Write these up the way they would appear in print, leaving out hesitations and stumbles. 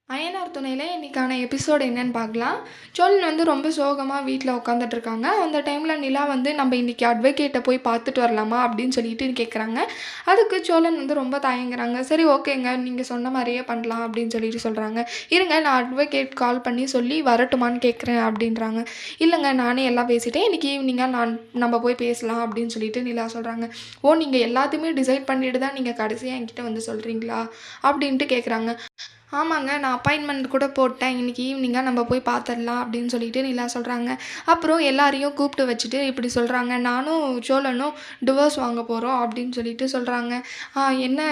அயனார் துணையில இன்னைக்கான எபிசோடு என்னன்னு பார்க்கலாம். சோழன் வந்து ரொம்ப சோகமா வீட்ல உட்காந்துட்ருக்காங்க. அந்த டைம்ல நிலா வந்து நம்ம இன்னைக்கு அட்வொகேட்ட போய் பார்த்துட்டு வரலாமா அப்படின்னு சொல்லிட்டு கேட்குறாங்க. அதுக்கு சோழன் வந்து ரொம்ப தயங்குறாங்க. சரி ஓகேங்க, நீங்க சொன்ன மாரியே பண்ணலாம் அப்படின்னு சொல்லிட்டு சொல்றாங்க. இருங்க நான் அட்வொகேட் கால் பண்ணி சொல்லி வரட்டுமான்னு கேட்குறேன் அப்படின்றாங்க. இல்லைங்க நானே எல்லாம் பேசிட்டேன். இன்னைக்கு ஈவினிங்கா நம்ம போய் பேசலாம் அப்படின்னு சொல்லிட்டு நிலா சொல்றாங்க. ஓ நீங்க எல்லாத்தையுமே டிசைட் பண்ணிட்டு தான் நீங்க கடைசியா என்கிட்ட வந்து சொல்றீங்களா? அப்படின்ட்டு கேட்குறாங்க. ஆமாங்க. நான் அப்பாயின்ட்மெண்ட் கூட போட்டேன். இன்னைக்கு ஈவினிங்கா நம்ம போய் பார்த்துடலாம் அப்படின்னு சொல்லிட்டு நிலா சொல்றாங்க. அப்புறம் எல்லாரையும் கூப்பிட்டு வச்சுட்டு இப்படி சொல்றாங்க. நானும் சோழனும் டிவோர்ஸ் வாங்க போறோம் அப்படின்னு சொல்லிட்டு சொல்றாங்க. என்ன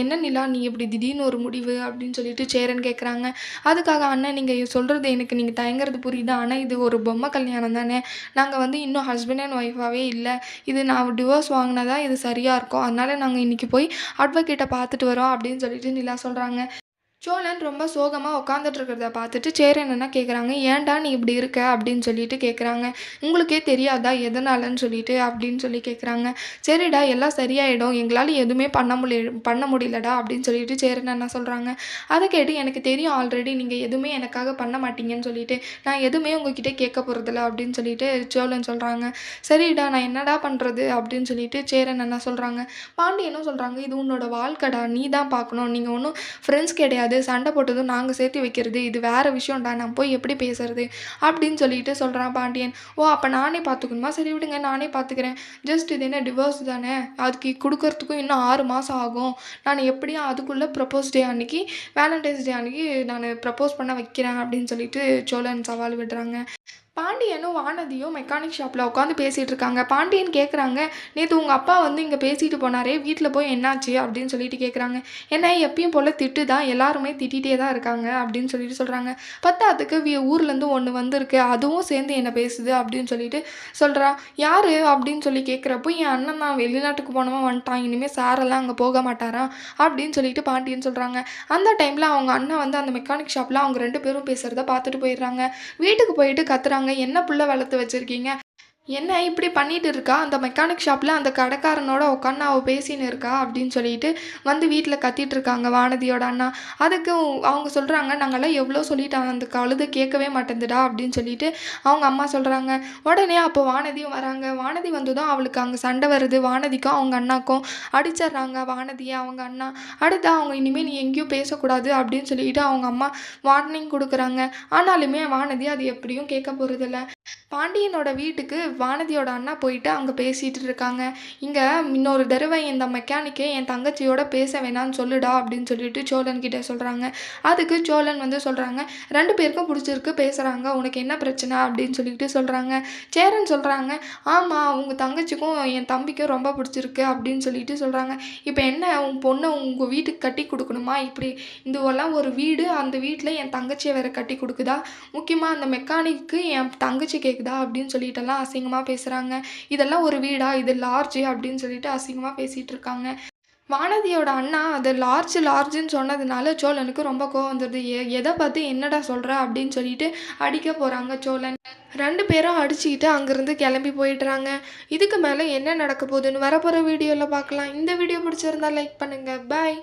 என்ன நிலா நீ இப்படி திடீர்னு ஒரு முடிவு அப்படின்னு சொல்லிட்டு சேரன் கேட்குறாங்க. அதுக்காக அண்ணன் நீங்க சொல்றது எனக்கு நீங்க தயங்குறது புரியுது. ஆனா இது ஒரு பொம்மை கல்யாணம் தானே. நாங்க வந்து இன்னும் ஹஸ்பண்ட் அண்ட் ஒய்ஃபாவே இல்ல. இது நான் டிவோர்ஸ் வாங்கினா தான் இது சரியா இருக்கும். அதனால நாங்க இன்னைக்கு போய் அட்வொகேட்ட பார்த்துட்டு வரோம் அப்படின்னு சொல்லிட்டு நிலா சொல்றாங்க. சோழன் ரொம்ப சோகமா உட்காந்துட்டு இருக்கிறத பார்த்துட்டு சேரன் என்ன கேட்குறாங்க. ஏன்டா நீ இப்படி இருக்க அப்படின்னு சொல்லிட்டு கேட்குறாங்க. உங்களுக்கே தெரியாதா எதனாலன்னு சொல்லிட்டு அப்படின்னு சொல்லி கேட்குறாங்க. சரிடா எல்லாம் சரியாயிடும், எங்களால் எதுவுமே பண்ண முடியலடா அப்படின்னு சொல்லிட்டு சேரன் என்ன சொல்கிறாங்க. அதை கேட்டு எனக்கு தெரியும் ஆல்ரெடி நீங்கள் எதுவுமே எனக்காக பண்ண மாட்டீங்கன்னு சொல்லிட்டு நான் எதுவுமே உங்ககிட்ட கேட்க போகிறதில்ல அப்படின்னு சொல்லிட்டு சோழன் சொல்கிறாங்க. சரிடா நான் என்னடா பண்ணுறது அப்படின்னு சொல்லிட்டு சேரன் என்ன சொல்கிறாங்க. பாண்டியனும் சொல்கிறாங்க. இது உன்னோட வாழ்க்கைடா, நீ தான் பார்க்கணும். நீங்கள் ஒன்றும் ஃப்ரெண்ட்ஸ் கிடையாது, சண்டை போட்டதும் நாங்கள் சேர்த்து வைக்கிறது இது வேறு விஷயம்டா, நான் போய் எப்படி பேசுறது அப்படின்னு சொல்லிட்டு சொல்கிறான் பாண்டியன். ஓ அப்போ நானே பார்த்துக்கணுமா? சரி விடுங்க நானே பார்த்துக்கிறேன். ஜஸ்ட் இது என்ன டிவோர்ஸ் தானே, அதுக்கு கொடுக்கறதுக்கும் இன்னும் 6 மாதம் ஆகும். நான் எப்படியும் அதுக்குள்ளே ப்ரப்போஸ் டே அன்னைக்கு, வேலண்டைன்ஸ் டே அன்னைக்கு நான் ப்ரப்போஸ் பண்ண வைக்கிறேன் அப்படின்னு சொல்லிட்டு சோழன் சவால் விடுறாங்க. பாண்டியனும் வானதியும் மெக்கானிக் ஷாப்பில் உட்காந்து பேசிகிட்டு இருக்காங்க. பாண்டியன் கேட்குறாங்க. நேற்று உங்கள் அப்பா வந்து இங்கே பேசிட்டு போனாரே, வீட்டில் போய் என்னாச்சு அப்படின்னு சொல்லிட்டு கேட்குறாங்க. என்ன எப்பயும் போல் திட்டு தான், எல்லாருமே திட்டிகிட்டே தான் இருக்காங்க அப்படின்னு சொல்லிட்டு சொல்கிறாங்க. பத்தாத்துக்கு ஊர்லேருந்து ஒன்று வந்திருக்கு, அதுவும் சேர்ந்து என்ன பேசுது அப்படின்னு சொல்லிட்டு சொல்கிறா. யார் அப்படின்னு சொல்லி கேட்குறப்போ என் அண்ணன் தான் வெளிநாட்டுக்கு போனவன் வந்துட்டான், இனிமேல் சாரெல்லாம் அங்கே போக மாட்டாராம் அப்படின்னு சொல்லிட்டு பாண்டியன் சொல்கிறாங்க. அந்த டைமில் அவங்க அண்ணன் வந்து அந்த மெக்கானிக் ஷாப்பில் அவங்க 2 பேரும் பேசுகிறத பார்த்துட்டு போயிடுறாங்க. வீட்டுக்கு போயிட்டு கத்துறாங்க. என்ன புள்ள வளர்த்து வச்சிருக்கீங்க? என்ன இப்படி பண்ணிட்டு இருக்கா? அந்த மெக்கானிக் ஷாப்பில் அந்த கடைக்காரனோட உட்காந்து அவள் பேசின்னு இருக்கா அப்படின்னு சொல்லிட்டு வந்து வீட்டில் கத்திட்டு இருக்காங்க வானதியோட அண்ணா. அதுக்கு அவங்க சொல்கிறாங்க. நாங்கள்லாம் எவ்வளோ சொல்லிட்டாங்க, அந்த கழுதை கேட்கவே மாட்டேங்குதுடா அப்படின்னு சொல்லிட்டு அவங்க அம்மா சொல்கிறாங்க. உடனே அப்போ வானதியும் வராங்க. வானதி வந்ததும் அவளுக்கு அங்கே சண்டை வருது. வானதிக்கும் அவங்க அண்ணாக்கும் அடிச்சிடுறாங்க வானதியை அவங்க அண்ணா. அடுத்து அவங்க இனிமேல் நீ எங்கேயும் பேசக்கூடாது அப்படின்னு சொல்லிட்டு அவங்க அம்மா வார்னிங் கொடுக்குறாங்க. ஆனாலுமே வானதி அது எப்படியும் கேட்க போகிறதில்ல. பாண்டியனோட வீட்டுக்கு வானதியோட அண்ணா போயிட்டு அங்கே பேசிகிட்டு இருக்காங்க. இங்கே இன்னொரு தடவை இந்த மெக்கானிக்கே என் தங்கச்சியோட பேச வேணான்னு சொல்லுடா அப்படின்னு சொல்லிட்டு சோழன் கிட்டே சொல்கிறாங்க. அதுக்கு சோழன் வந்து சொல்கிறாங்க. 2 பேருக்கும் பிடிச்சிருக்கு, பேசுகிறாங்க, உனக்கு என்ன பிரச்சனை அப்படின்னு சொல்லிட்டு சொல்கிறாங்க. சேரன் சொல்கிறாங்க. ஆமாம் உங்கள் தங்கச்சிக்கும் என் தம்பிக்கும் ரொம்ப பிடிச்சிருக்கு அப்படின்னு சொல்லிட்டு சொல்கிறாங்க. இப்போ என்ன உன் பொண்ணை உங்கள் வீட்டுக்கு கட்டி கொடுக்கணுமா? இப்படி இதுவெல்லாம் ஒரு வீடு, அந்த வீட்டில் என் தங்கச்சியை வேற கட்டி கொடுக்குதா? முக்கியமாக அந்த மெக்கானிக்கு என் தங்கச்சி கேட்குதா அப்படின்னு சொல்லிட்டெல்லாம் அசிங்கமாக பேசுகிறாங்க. இதெல்லாம் ஒரு வீடா, இது லார்ஜ் அப்படின்னு சொல்லிட்டு அசிங்கமாக பேசிகிட்டு இருக்காங்க. வானதியோட அண்ணா அது லார்ஜுன்னு சொன்னதுனால சோழனுக்கு ரொம்ப கோவம் வந்துடுது. எதை பார்த்து என்னடா சொல்கிற அப்படின்னு சொல்லிட்டு அடிக்க போகிறாங்க சோழன். 2 பேரும் அடிச்சுக்கிட்டு அங்கேருந்து கிளம்பி போயிடுறாங்க. இதுக்கு மேலே என்ன நடக்க போகுதுன்னு வரப்போகிற வீடியோவில் பார்க்கலாம். இந்த வீடியோ பிடிச்சிருந்தா லைக் பண்ணுங்கள். பாய்.